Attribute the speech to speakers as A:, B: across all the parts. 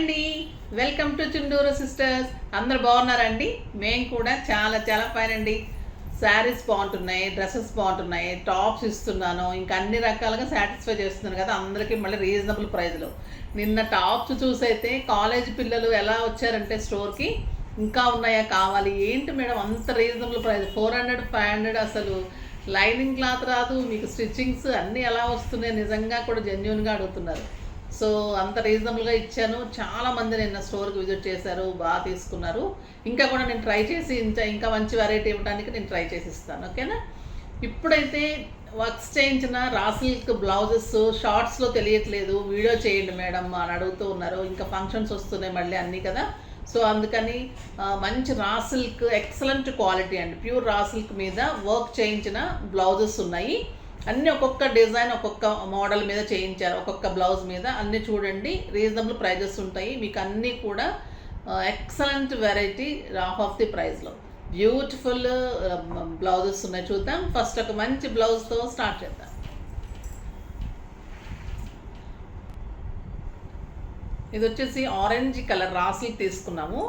A: అండి, welcome to Chunduru sisters. అందరు బాగున్నారండి? మేము కూడా చాలా చాలా ఫైన్ అండి. శారీస్ బాగుంటున్నాయి, డ్రెస్సెస్ బాగుంటున్నాయి, టాప్స్ ఇస్తున్నాను, ఇంకా అన్ని రకాలుగా సాటిస్ఫై చేస్తున్నాను కదా అందరికీ, మళ్ళీ రీజనబుల్ ప్రైస్లో. నిన్న టాప్స్ చూసైతే కాలేజ్ పిల్లలు ఎలా వచ్చారంటే స్టోర్కి, ఇంకా ఉన్నాయా కావాలి, ఏంటి మేడం అంత రీజనబుల్ ప్రైస్, 400 500, అసలు లైనింగ్ క్లాత్ రాదు మీకు, స్టిచ్చింగ్స్ అన్నీ ఎలా వస్తున్నాయి, నిజంగా కూడా జెన్యున్గా అడుగుతున్నారు. సో అంత రీజనబుల్గా ఇచ్చాను. చాలామంది నిన్న స్టోర్కి విజిట్ చేశారు, బాగా తీసుకున్నారు. ఇంకా కూడా నేను ట్రై చేసి ఇంకా మంచి వెరైటీ ఇవ్వడానికి నేను ట్రై చేసి ఇస్తాను, ఓకేనా. ఇప్పుడైతే వర్క్స్ చేయించిన రా సిల్క్ బ్లౌజెస్ షార్ట్స్లో తెలియట్లేదు, వీడియో చేయండి మేడం అని అడుగుతూ ఉన్నారు. ఇంకా ఫంక్షన్స్ వస్తున్నాయి మళ్ళీ అన్నీ కదా, సో అందుకని మంచి రా సిల్క్ ఎక్సలెంట్ క్వాలిటీ అండి, ప్యూర్ రా సిల్క్ మీద వర్క్ చేయించిన బ్లౌజెస్ ఉన్నాయి. అన్నీ ఒక్కొక్క డిజైన్ ఒక్కొక్క మోడల్ మీద చేయించారు, ఒక్కొక్క బ్లౌజ్ మీద అన్నీ చూడండి. రీజనబుల్ ప్రైజెస్ ఉంటాయి మీకు, అన్నీ కూడా excellent variety half of the ప్రైస్లో బ్యూటిఫుల్ బ్లౌజెస్ ఉన్నాయి. చూద్దాం. ఫస్ట్ ఒక మంచి బ్లౌజ్తో స్టార్ట్ చేద్దాం. ఇది వచ్చేసి ఆరెంజ్ కలర్ రా సిల్క్ తీసుకున్నాము.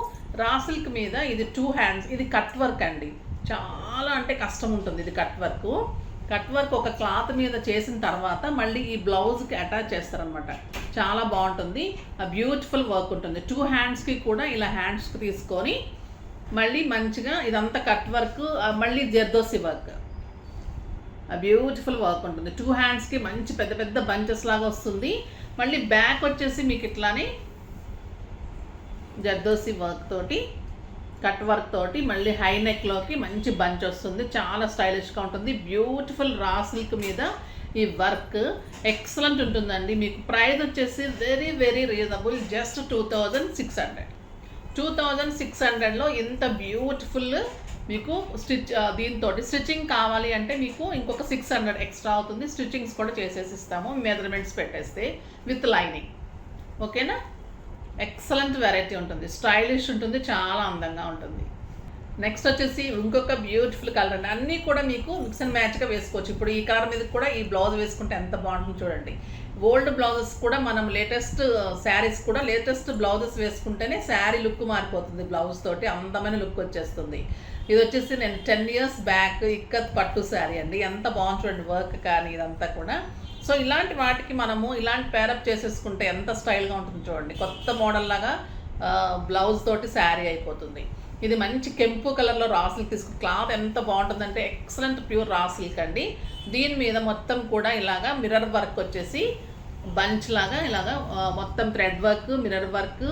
A: రా సిల్క్ మీద ఇది 2 హ్యాండ్స్, ఇది కట్ వర్క్ అండి. చాలా అంటే కష్టం ఉంటుంది ఇది కట్ వర్క్. కట్ వర్క్ ఒక క్లాత్ మీద చేసిన తర్వాత మళ్ళీ ఈ బ్లౌజ్కి అటాచ్ చేస్తారనమాట. చాలా బాగుంటుంది, ఆ బ్యూటిఫుల్ వర్క్ ఉంటుంది. 2 హ్యాండ్స్కి కూడా ఇలా హ్యాండ్స్కి తీసుకొని మళ్ళీ మంచిగా ఇదంతా కట్ వర్క్, మళ్ళీ జర్దోసి వర్క్, ఆ బ్యూటిఫుల్ వర్క్ ఉంటుంది. 2 హ్యాండ్స్కి మంచి పెద్ద పెద్ద బంచెస్ లాగా వస్తుంది. మళ్ళీ బ్యాక్ వచ్చేసి మీకు ఇట్లానే జర్దోసి వర్క్ తోటి, కట్ వర్క్ తోటి మళ్ళీ హై నెక్లోకి మంచి బంచ్ వస్తుంది. చాలా స్టైలిష్గా ఉంటుంది. బ్యూటిఫుల్ రా సిల్క్ మీద ఈ వర్క్ ఎక్సలెంట్ ఉంటుందండి. మీకు ప్రైస్ వచ్చేసి వెరీ వెరీ రీజనబుల్, జస్ట్ 2600. 2600లో ఇంత బ్యూటిఫుల్ మీకు దీంతో స్టిచ్చింగ్ కావాలి అంటే మీకు ఇంకొక 600 ఎక్స్ట్రా అవుతుంది. స్టిచ్చింగ్స్ కూడా చేసేసి ఇస్తాము, మెజర్మెంట్స్ పెట్టేస్తే విత్ లైనింగ్, ఓకేనా. ఎక్సలెంట్ వెరైటీ ఉంటుంది, స్టైలిష్ ఉంటుంది, చాలా అందంగా ఉంటుంది. నెక్స్ట్ వచ్చేసి ఇంకొక బ్యూటిఫుల్ కలర్ అండి. అన్నీ కూడా మీకు మిక్స్ అండ్ మ్యాచ్గా వేసుకోవచ్చు. ఇప్పుడు ఈ కలర్ మీద కూడా ఈ బ్లౌజ్ వేసుకుంటే ఎంత బాగుంటుంది చూడండి. ఓల్డ్ బ్లౌజెస్ కూడా మనం లేటెస్ట్ శారీస్ కూడా లేటెస్ట్ బ్లౌజెస్ వేసుకుంటేనే శారీ లుక్ మారిపోతుంది, బ్లౌజ్ తోటి అందమైన లుక్ వచ్చేస్తుంది. ఇది వచ్చేసి నేను 10 years బ్యాక్ ఇక్కత్ పట్టు శారీ అండి, ఎంత బాగుంది చూడండి వర్క్ కానీ ఇదంతా కూడా. సో ఇలాంటి వాటికి మనము ఇలాంటి పేరప్ చేసేసుకుంటే ఎంత స్టైల్గా ఉంటుంది చూడండి. కొత్త మోడల్ లాగా బ్లౌజ్ తోటి శారీ అయిపోతుంది. ఇది మంచి కెంపు కలర్లో రా సిల్క్ తీసుకుని, క్లాత్ ఎంత బాగుంటుందంటే ఎక్సలెంట్ ప్యూర్ రా సిల్క్ అండి. దీని మీద మొత్తం కూడా ఇలాగా మిర్రర్ వర్క్ వచ్చేసి బంచ్ లాగా ఇలాగా మొత్తం థ్రెడ్ వర్క్, మిర్రర్ వర్క్,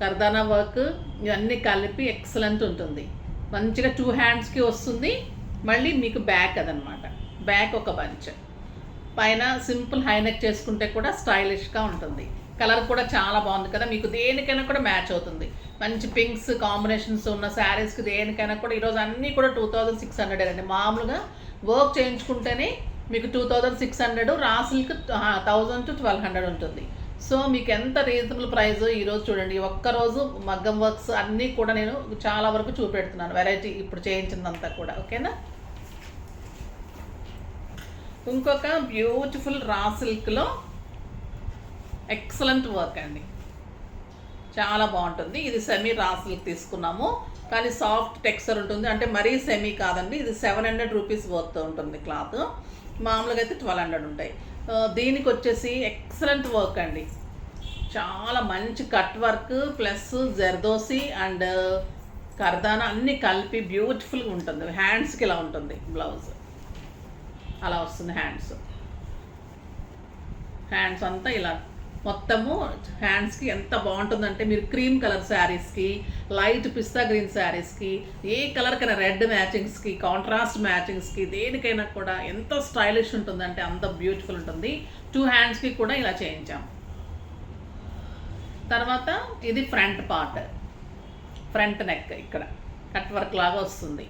A: కర్దానా వర్క్ ఇవన్నీ కలిపి ఎక్సలెంట్ ఉంటుంది. మంచిగా 2 హ్యాండ్స్కి వస్తుంది. మళ్ళీ మీకు బ్యాక్ అదనమాట, బ్యాక్ ఒక బంచ్, పైన సింపుల్ హైనెక్ చేసుకుంటే కూడా స్టైలిష్గా ఉంటుంది. కలర్ కూడా చాలా బాగుంది కదా, మీకు దేనికైనా కూడా మ్యాచ్ అవుతుంది. మంచి పింక్స్ కాంబినేషన్స్ ఉన్న శారీస్కి దేనికైనా కూడా ఈరోజు అన్నీ కూడా 2600 అండి. మామూలుగా వర్క్ చేయించుకుంటేనే మీకు 2600, రా సిల్క్ 1000 to 1200 ఉంటుంది. సో మీకు ఎంత రీజనబుల్ ప్రైస్ ఈరోజు చూడండి. ఒక్కరోజు మగ్గం వర్క్స్ అన్నీ కూడా నేను చాలా వరకు చూపెడుతున్నాను, వెరైటీ ఇప్పుడు చేయించిందంతా కూడా, ఓకేనా. ఇంకొక బ్యూటిఫుల్ రా సిల్క్లో ఎక్సలెంట్ వర్క్ అండి, చాలా బాగుంటుంది. ఇది సెమీ రా సిల్క్ తీసుకున్నాము, కానీ సాఫ్ట్ టెక్స్చర్ ఉంటుంది, అంటే మరీ సెమీ కాదండి. ఇది 700 రూపీస్ వర్త్ ఉంటుంది క్లాత్, మామూలుగా అయితే 1200 ఉంటాయి. దీనికి వచ్చేసి ఎక్సలెంట్ వర్క్ అండి, చాలా మంచి cut work plus zardozi and కర్దానా అన్నీ కలిపి బ్యూటిఫుల్గా ఉంటుంది. హ్యాండ్స్కి ఇలా ఉంటుంది బ్లౌజ్, అలా వస్తుంది. హ్యాండ్స్ అంతా ఇలా మొత్తము హ్యాండ్స్కి ఎంత బాగుంటుందంటే, మీరు క్రీమ్ కలర్ శారీస్కి, లైట్ పిస్తా గ్రీన్ శారీస్కి, ఏ కలర్కైనా రెడ్ మ్యాచింగ్స్కి, కాంట్రాస్ట్ మ్యాచింగ్స్కి, దేనికైనా కూడా ఎంత స్టైలిష్ ఉంటుందంటే అంత బ్యూటిఫుల్ ఉంటుంది. 2 హ్యాండ్స్కి కూడా ఇలా చేయించాం. తర్వాత ఇది ఫ్రంట్ పార్ట్, ఫ్రంట్ నెక్ ఇక్కడ కట్ వర్క్ లాగా వస్తుంది,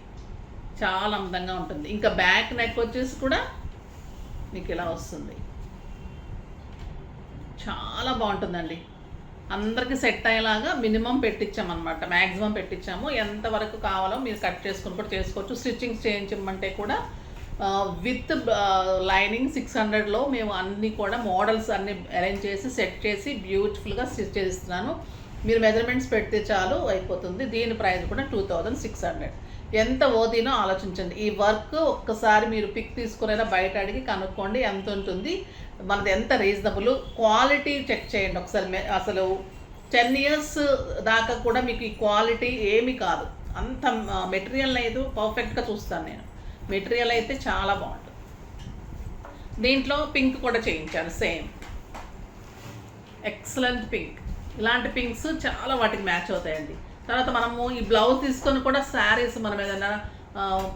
A: చాలా అందంగా ఉంటుంది. ఇంకా బ్యాక్ నెక్ వచ్చేసి కూడా మీకు ఇలా వస్తుంది, చాలా బాగుంటుందండి. అందరికీ సెట్ అయ్యేలాగా మినిమం పెట్టించామన్నమాట, మ్యాక్సిమం పెట్టించాము. ఎంతవరకు కావాలో మీరు కట్ చేసుకుని కూడా చేసుకోవచ్చు. స్టిచ్చింగ్స్ చేయించమంటే కూడా విత్ లైనింగ్ 600లో మేము అన్నీ కూడా మోడల్స్ అన్నీ అరేంజ్ చేసి సెట్ చేసి బ్యూటిఫుల్గా స్టిచ్ చేస్తున్నాను. మీరు మెజర్మెంట్స్ పెడితే చాలు అయిపోతుంది. దీని ప్రైస్ కూడా 2600. ఎంత ఓదీనో ఆలోచించండి. ఈ వర్క్ ఒక్కసారి మీరు పిక్ తీసుకునైనా బయట అడిగి కనుక్కోండి ఎంత ఉంటుంది, మనది ఎంత రీజనబుల్. క్వాలిటీ చెక్ చేయండి ఒకసారి. అసలు 10 years దాకా కూడా మీకు ఈ క్వాలిటీ ఏమీ కాదు. అంత మెటీరియల్ లేదు, పర్ఫెక్ట్గా చూస్తాను నేను. మెటీరియల్ అయితే చాలా బాగుంటుంది. దీంట్లో పింక్ కూడా చేయించాను, సేమ్ ఎక్సలెంట్ పింక్. ఇలాంటి పింక్స్ చాలా వాటికి మ్యాచ్ అవుతాయండి. తర్వాత మనము ఈ బ్లౌజ్ తీసుకొని కూడా శారీస్, మనం ఏదైనా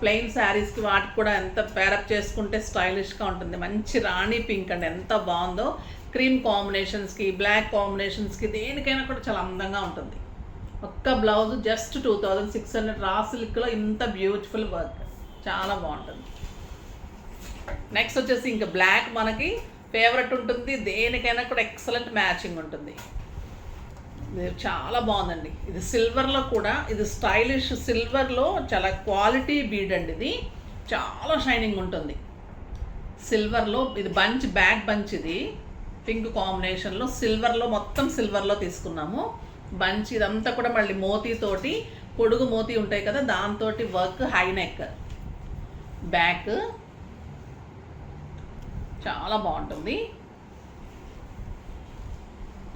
A: ప్లెయిన్ శారీస్కి వాటికి కూడా ఎంత పేరప్ చేసుకుంటే స్టైలిష్గా ఉంటుంది. మంచి రాణి పింక్ అండి, ఎంత బాగుందో. క్రీమ్ కాంబినేషన్స్కి, బ్లాక్ కాంబినేషన్స్కి, దేనికైనా కూడా చాలా అందంగా ఉంటుంది. ఒక్క బ్లౌజ్ జస్ట్ 2600. రా సిల్క్లో ఇంత బ్యూటిఫుల్ వర్క్, చాలా బాగుంటుంది. నెక్స్ట్ వచ్చేసి ఇంకా బ్లాక్ మనకి ఫేవరెట్ ఉంటుంది, దేనికైనా కూడా ఎక్సలెంట్ మ్యాచింగ్ ఉంటుంది. ఇది చాలా బాగుందండి. ఇది సిల్వర్లో కూడా, ఇది స్టైలిష్ సిల్వర్లో చాలా క్వాలిటీ బీడ్ అండి. ఇది చాలా షైనింగ్ ఉంటుంది సిల్వర్లో. ఇది బంచ్, బ్యాక్ బంచ్, ఇది పింక్ కాంబినేషన్లో సిల్వర్లో, మొత్తం సిల్వర్లో తీసుకున్నాము బంచ్. ఇదంతా కూడా మళ్ళీ మోతీతోటి, పొడుగు మోతీ ఉంటాయి కదా, దాంతో వర్క్. హై నెక్, బ్యాక్ చాలా బాగుంటుంది.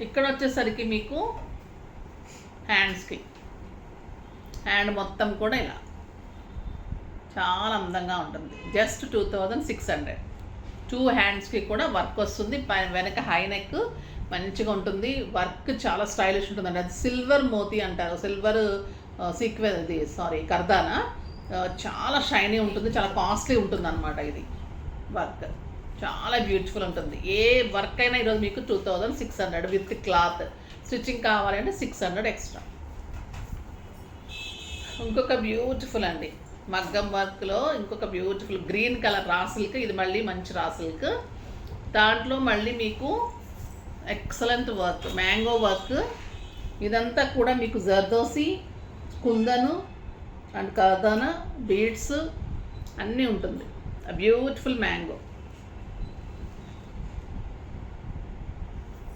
A: ఇక్కడ వచ్చేసరికి మీకు హ్యాండ్స్కి, హ్యాండ్ మొత్తం కూడా ఇలా చాలా అందంగా ఉంటుంది. జస్ట్ 2600. 2 హ్యాండ్స్కి కూడా వర్క్ వస్తుంది. వెనక హై నెక్ మంచిగా ఉంటుంది. వర్క్ చాలా స్టైలిష్ ఉంటుందండి. అది సిల్వర్ మోతీ అంటారు, సిల్వర్ సీక్వెన్స్, ఇది కర్దానా. చాలా షైనీ ఉంటుంది, చాలా కాస్ట్లీ ఉంటుంది అన్నమాట. ఇది వర్క్ చాలా బ్యూటిఫుల్ ఉంటుంది. ఏ వర్క్ అయినా ఈరోజు మీకు 2600 విత్ క్లాత్. స్టిచ్చింగ్ కావాలంటే 600 ఎక్స్ట్రా. ఇంకొక బ్యూటిఫుల్ అండి, మగ్గం వర్క్లో ఇంకొక beautiful green colour raw silk. ఇది మళ్ళీ మంచి రా సిల్క్. దాంట్లో మళ్ళీ మీకు ఎక్సలెంట్ వర్క్, మ్యాంగో వర్క్. ఇదంతా కూడా మీకు జర్దోసి, కుందను అండ్ కర్దానా బీడ్స్ అన్నీ ఉంటుంది. బ్యూటిఫుల్ మ్యాంగో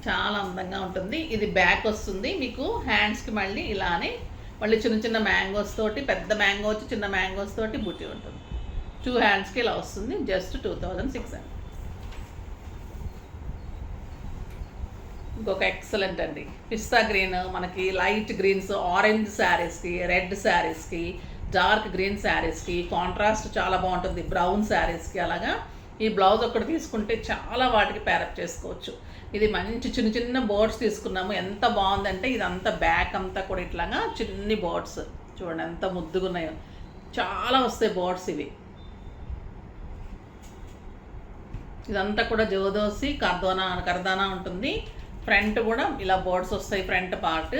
A: చాలా అందంగా ఉంటుంది. ఇది బ్యాక్ వస్తుంది మీకు. హ్యాండ్స్కి మళ్ళీ ఇలానే మళ్ళీ చిన్న చిన్న మ్యాంగోస్ తోటి, పెద్ద మ్యాంగో వచ్చి చిన్న మ్యాంగోస్ తోటి బుట్టి ఉంటుంది. 2 హ్యాండ్స్కి ఇలా వస్తుంది. జస్ట్ 2600. ఇంకొక ఎక్సలెంట్ అండి, పిస్తా గ్రీన్. మనకి లైట్ గ్రీన్స్, ఆరెంజ్ శారీస్కి, రెడ్ శారీస్కి, డార్క్ గ్రీన్ శారీస్కి కాంట్రాస్ట్ చాలా బాగుంటుంది. బ్రౌన్ శారీస్కి అలాగా. ఈ బ్లౌజ్ ఒకటి తీసుకుంటే చాలా వాటికి పేరప్ చేసుకోవచ్చు. ఇది మంచి చిన్న చిన్న బోర్డ్స్ తీసుకున్నాము. ఎంత బాగుందంటే ఇదంతా బ్యాక్ అంతా కూడా ఇట్లాగా చిన్ని బోర్డ్స్ చూడండి ఎంత ముద్దుగా ఉన్నాయో. చాలా వస్తాయి బోర్డ్స్ ఇవి. ఇదంతా కూడా జోదోసి కర్దానా ఉంటుంది. ఫ్రంట్ కూడా ఇలా బోర్డ్స్ వస్తాయి, ఫ్రంట్ పార్ట్.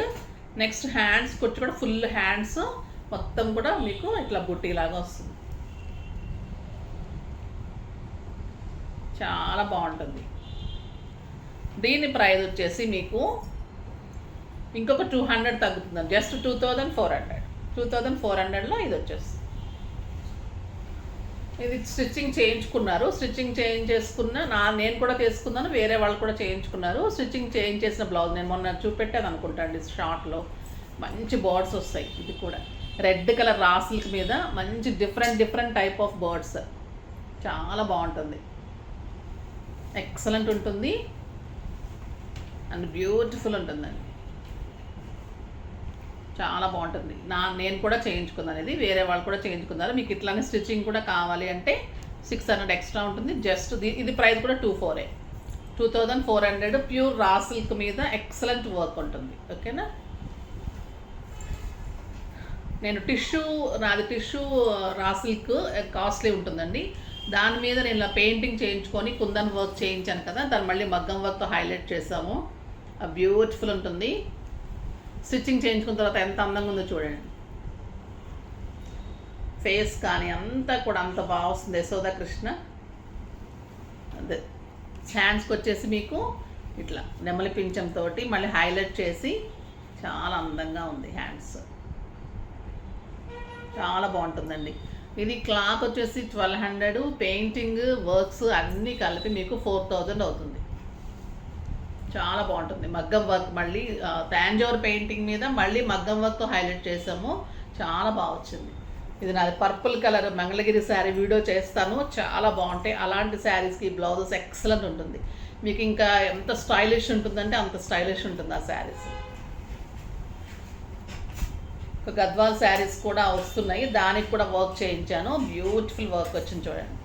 A: నెక్స్ట్ హ్యాండ్స్కి వచ్చి కూడా ఫుల్ హ్యాండ్స్ మొత్తం కూడా మీకు ఇట్లా బుట్టీలాగా వస్తుంది. చాలా బాగుంటుంది. దీని ప్రైస్ వచ్చేసి మీకు ఇంకొక 200 తగ్గుతుంది. జస్ట్ 2400. 2400లో ఇది వచ్చేసి. ఇది స్టిచ్చింగ్ చేయించుకున్నారు. స్టిచ్చింగ్ నేను కూడా తీసుకున్నాను, వేరే వాళ్ళు కూడా చేయించుకున్నారు. స్టిచ్చింగ్ చేయించేసిన బ్లౌజ్ నేను మొన్న చూపెట్టాను అనుకుంటాండి షార్ట్లో. మంచి బర్డ్స్ వస్తాయి. ఇది కూడా రెడ్ కలర్ రా సిల్క్ మీద మంచి డిఫరెంట్ టైప్ ఆఫ్ బర్డ్స్. చాలా బాగుంటుంది, ఎక్సలెంట్ ఉంటుంది అండ్ బ్యూటిఫుల్ ఉంటుందండి. చాలా బాగుంటుంది. నేను కూడా చేయించుకున్నాను, ఇది వేరే వాళ్ళు కూడా చేయించుకున్నారు. మీకు ఇట్లానే స్టిచ్చింగ్ కూడా కావాలి అంటే 600 ఎక్స్ట్రా ఉంటుంది. జస్ట్ ఇది ప్రైస్ కూడా 2400. ప్యూర్ రా సిల్క్ మీద ఎక్సలెంట్ వర్క్ ఉంటుంది. ఓకేనా. నాది టిష్యూ రా సిల్క్ కాస్ట్లీ ఉంటుందండి. దాని మీద నేను ఇలా పెయింటింగ్ చేయించుకొని కుందన్ వర్క్ చేయించాను కదా, దాన్ని మళ్ళీ మగ్గం వర్క్తో హైలైట్ చేసాము. బ్యూటిఫుల్ ఉంటుంది. స్టిచ్చింగ్ చేయించుకున్న తర్వాత ఎంత అందంగా ఉందో చూడండి. ఫేస్ కానీ అంతా కూడా అంత బాగా వస్తుంది. యశోదా కృష్ణ. అదే హ్యాండ్స్కి వచ్చేసి మీకు ఇట్లా నెమలి పింఛంతో మళ్ళీ హైలైట్ చేసి చాలా అందంగా ఉంది. హ్యాండ్స్ చాలా బాగుంటుందండి. ఇది క్లాత్ వచ్చేసి 1200, పెయింటింగ్ వర్క్స్ అన్నీ కలిపి మీకు 4000 అవుతుంది. చాలా బాగుంటుంది. మగ్గం వర్క్ మళ్ళీ తాంజోర్ పెయింటింగ్ మీద మళ్ళీ మగ్గం వర్క్తో హైలైట్ చేసాము. చాలా బాగా వచ్చింది. ఇది నాది purple colour Mangalagiri sari video చేస్తాను. చాలా బాగుంటాయి. అలాంటి శారీస్కి బ్లౌజెస్ ఎక్సలెంట్ ఉంటుంది. మీకు ఇంకా ఎంత స్టైలిష్ ఉంటుందంటే అంత స్టైలిష్ ఉంటుంది ఆ శారీస్. ఒక గద్వాల్ శారీస్ కూడా వస్తున్నాయి, దానికి కూడా వర్క్ చేయించాను. బ్యూటిఫుల్ వర్క్ వచ్చింది చూడండి.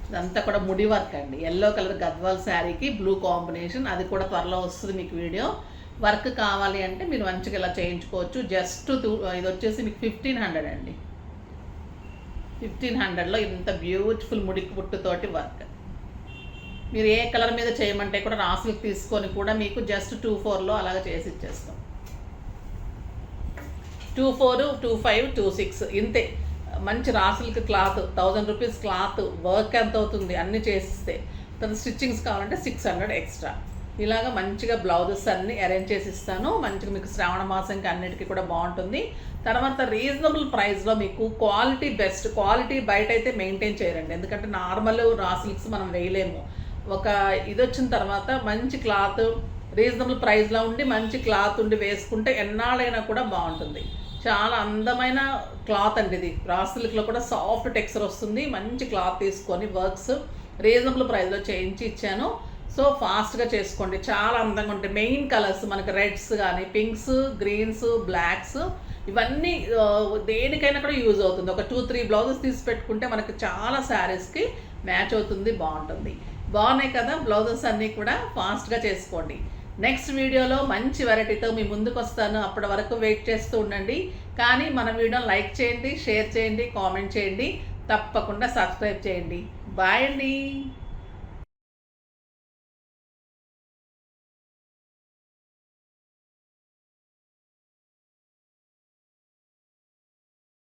A: ఇదంతా కూడా ముడి వర్క్ అండి. ఎల్లో కలర్ గద్వాల్ శారీకి బ్లూ కాంబినేషన్. అది కూడా త్వరలో వస్తుంది మీకు వీడియో. వర్క్ కావాలి అంటే మీరు మంచిగా ఇలా చేయించుకోవచ్చు. జస్ట్ ఇది వచ్చేసి మీకు 1500 అండి. 1500లో ఇంత బ్యూటిఫుల్ ముడి పుట్టుతోటి వర్క్. మీరు ఏ కలర్ మీద చేయమంటే కూడా రాసులకు తీసుకొని కూడా మీకు జస్ట్ 24లో అలాగ చేసి ఇచ్చేస్తాం. 24, 25, 26 ఇంతే. మంచి రాసులకి క్లాత్ 1000 రూపీస్ క్లాత్. వర్క్ ఎంత అవుతుంది అన్నీ చేసిస్తే. తర్వాత స్టిచ్చింగ్స్ కావాలంటే 600 ఎక్స్ట్రా. ఇలాగ మంచిగా బ్లౌజెస్ అన్నీ అరేంజ్ చేసి ఇస్తాను. మంచిగా మీకు శ్రావణ మాసంకి అన్నిటికీ కూడా బాగుంటుంది. తర్వాత రీజనబుల్ ప్రైస్లో మీకు క్వాలిటీ బెస్ట్. క్వాలిటీ బయట అయితే మెయింటైన్ చేయరండి, ఎందుకంటే నార్మల్ రాసులకి మనం వేయలేము. ఒక ఇది వచ్చిన తర్వాత మంచి క్లాత్ రీజనబుల్ ప్రైస్లో ఉండి మంచి క్లాత్ ఉండి వేసుకుంటే ఎన్నాళ్ళైనా కూడా బాగుంటుంది. చాలా అందమైన క్లాత్ అండి ఇది. రాసులకిలో కూడా సాఫ్ట్ టెక్స్చర్ వస్తుంది. మంచి క్లాత్ తీసుకొని వర్క్స్ రీజనబుల్ ప్రైస్లో చేయించి ఇచ్చాను. సో ఫాస్ట్గా చేసుకోండి. చాలా అందంగా ఉంటాయి. మెయిన్ కలర్స్ మనకి రెడ్స్ కానీ పింక్స్, గ్రీన్స్, బ్లాక్స్ ఇవన్నీ దేనికైనా కూడా యూజ్ అవుతుంది. ఒక 2-3 బ్లౌజెస్ తీసి పెట్టుకుంటే మనకి చాలా శారీస్కి మ్యాచ్ అవుతుంది. బాగుంటుంది. బాగున్నాయి కదా బ్లౌజెస్ అన్నీ కూడా. ఫాస్ట్గా చేసుకోండి. నెక్స్ట్ వీడియోలో మంచి వెరైటీతో మీ ముందుకు వస్తాను. అప్పటి వరకు వెయిట్ చేస్తూ ఉండండి. కానీ మన వీడియోని లైక్ చేయండి, షేర్ చేయండి, కామెంట్ చేయండి, తప్పకుండా సబ్స్క్రైబ్ చేయండి. బాయ్ అండి.